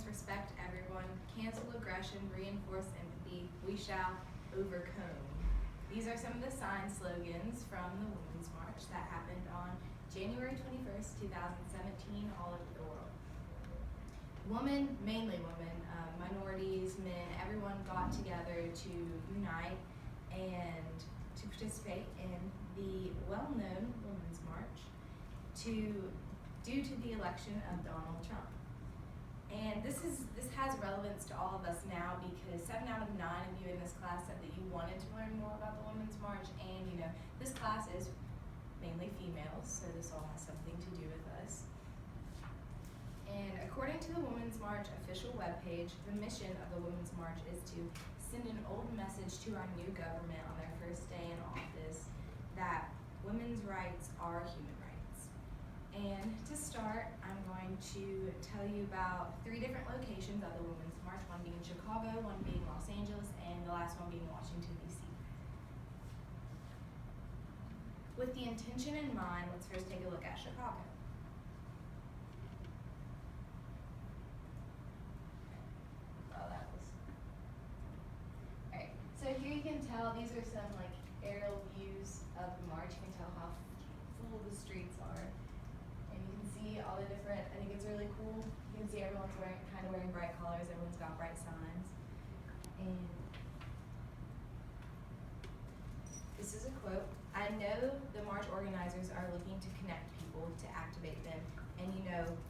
respect everyone, cancel aggression, reinforce empathy, we shall overcome. These are some of the sign slogans from the Women's March that happened on January 21st, 2017, all over the world. Women, mainly women, minorities, men, everyone got together to unite and to participate in the well-known Women's March due to the election of Donald Trump. And this has relevance to all of us now because 7 out of 9 of you in this class said that you wanted to learn more about the Women's March, and this class is mainly females, so this all has something to do with us. And according to the Women's March official webpage, the mission of the Women's March is to send an old message to our new government on their first day in office that women's rights are human rights. And to start, I'm going to tell you about 3 different locations of the Women's March, one being Chicago, one being Los Angeles, and the last one being Washington, D.C. With the intention in mind, let's first take a look at Chicago. Alright, so here you can tell these are some aerial views of the march. You can tell how full the streets are. And you can see all the different, I think it's really cool. You can see everyone's kind of wearing bright colors, everyone's got bright signs. And this is a quote. I know the march organizers are looking to connect people, to activate them, and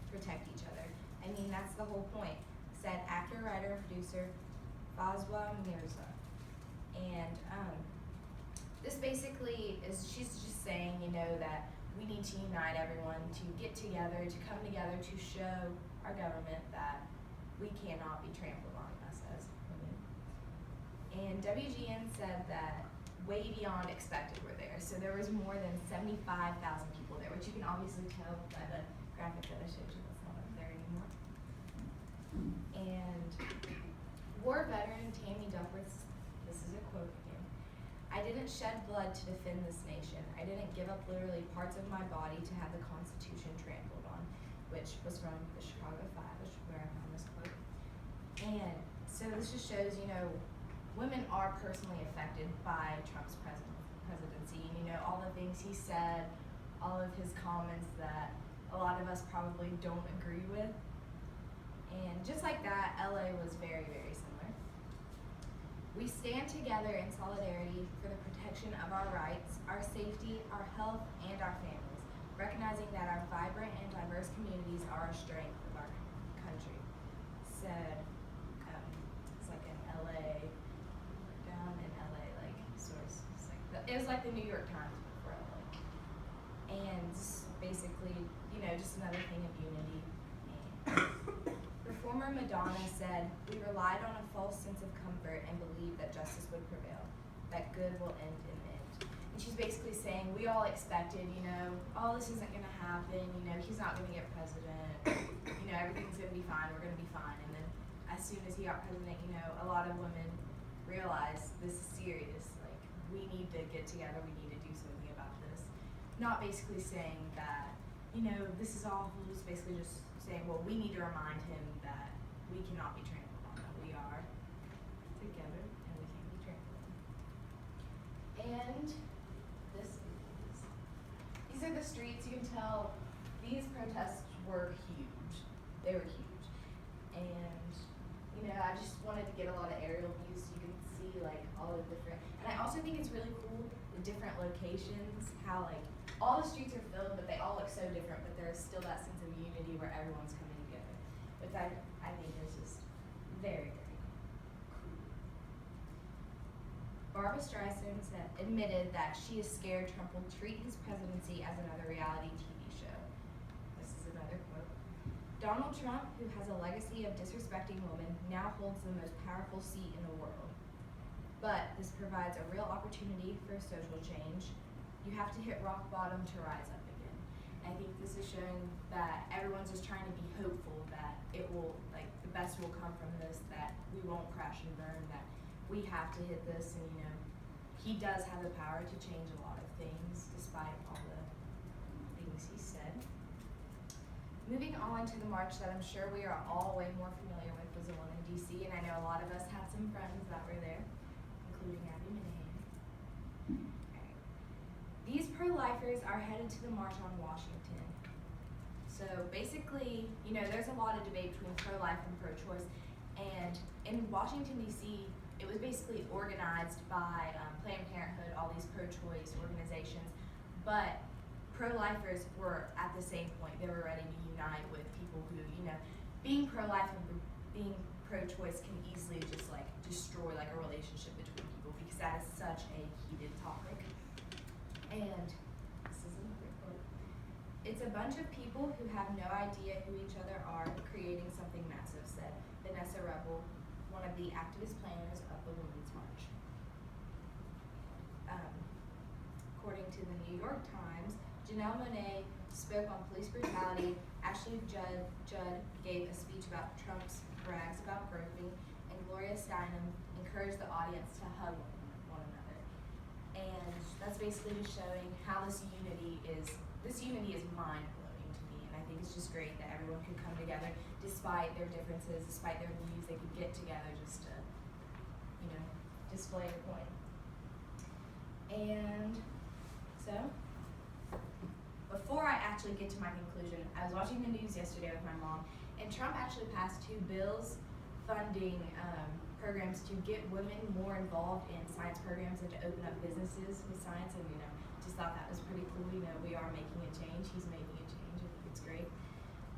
protect each other. I mean, that's the whole point, said actor, writer, and producer Fazwa Mirza. And this basically is, she's just saying, that we need to unite everyone, to get together, to come together, to show our government that we cannot be trampled on, us as women. And WGN said that way beyond expected were there. So there was more than 75,000 people there, which you can obviously tell by the graphic that I showed you. That's not up there anymore. And war veteran Tammy Duckworth, this is a quote again, I didn't shed blood to defend this nation. I didn't give up literally parts of my body to have the Constitution trampled on, which was from the Chicago 5, which is where I found this quote. And so this just shows, women are personally affected by Trump's presidency. And, all the things he said, all of his comments that a lot of us probably don't agree with. And just like that, LA was very, very similar. We stand together in solidarity for the protection of our rights, our safety, our health, and our families, recognizing that our vibrant and diverse communities are a strength of our country, said, it's like an LA, down in LA, source. It was like the New York Times before LA. And basically, just another thing of unity. Performer Madonna said, we relied on a false sense of comfort and believed that justice would prevail, that good will end in the end. And she's basically saying, we all expected, oh, this isn't going to happen, he's not going to get president, everything's going to be fine, we're going to be fine. And then as soon as he got president, a lot of women realized this is serious, we need to get together, we need to do something about this. Not basically saying that, this is awful, just basically just saying, well, we need to remind him that we cannot be trampled on, that we are together and we can't be trampled on. And these are the streets. You can tell these protests were huge. They were huge. And, I just wanted to get a lot of aerial views so you can see all the different, and I also think it's really cool, the different locations, how all the streets are filled, but they all look so different, but there's still that sense of unity where everyone's coming together, which I think is just very, very cool. Barbra Streisand admitted that she is scared Trump will treat his presidency as another reality TV show. This is another quote. Donald Trump, who has a legacy of disrespecting women, now holds the most powerful seat in the world. But this provides a real opportunity for social change. You have to hit rock bottom to rise up again. And I think this is showing that everyone's just trying to be hopeful that it will, the best will come from this, that we won't crash and burn, that we have to hit this, and he does have the power to change a lot of things despite all the things he said. Moving on to the march that I'm sure we are all way more familiar with was the one in DC, and I know a lot of us had some friends that were there, including Abby Minahan. Alright. These pro-lifers are headed to the march on Washington. So basically, there's a lot of debate between pro-life and pro-choice, and in Washington, D.C., it was basically organized by Planned Parenthood, all these pro-choice organizations, but pro-lifers were at the same point. They were ready to unite with people who, being pro-life and being pro-choice can easily just destroy a relationship between people because that is such a heated topic. And this is another quote. It's a bunch of people who have no idea who each other are creating something massive, said Vanessa Rebel, one of the activist planners of the Women's March. According to the New York Times, Janelle Monáe spoke on police brutality, Ashley Judd gave a speech about Trump's brags about groping, and Gloria Steinem encouraged the audience to hug one another. And that's basically just showing how this unity is mind-blowing to me, and I think it's just great that everyone could come together despite their differences, despite their views, they could get together just to, display a point. And so, before I actually get to my conclusion, I was watching the news yesterday with my mom, and Trump actually passed 2 bills funding programs to get women more involved in science programs and to open up businesses with science, and just thought that was pretty cool. We are making a change. He's making a change. I think it's great.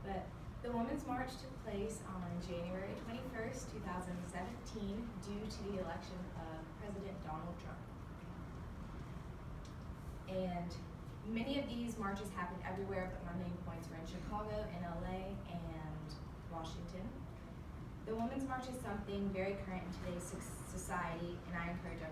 But the Women's March took place on January 21st, 2017, due to the election of President Donald Trump. And many of these marches happened everywhere, but my main points were in Chicago, in LA, and Washington. The Women's March is something very current in today's society, and I encourage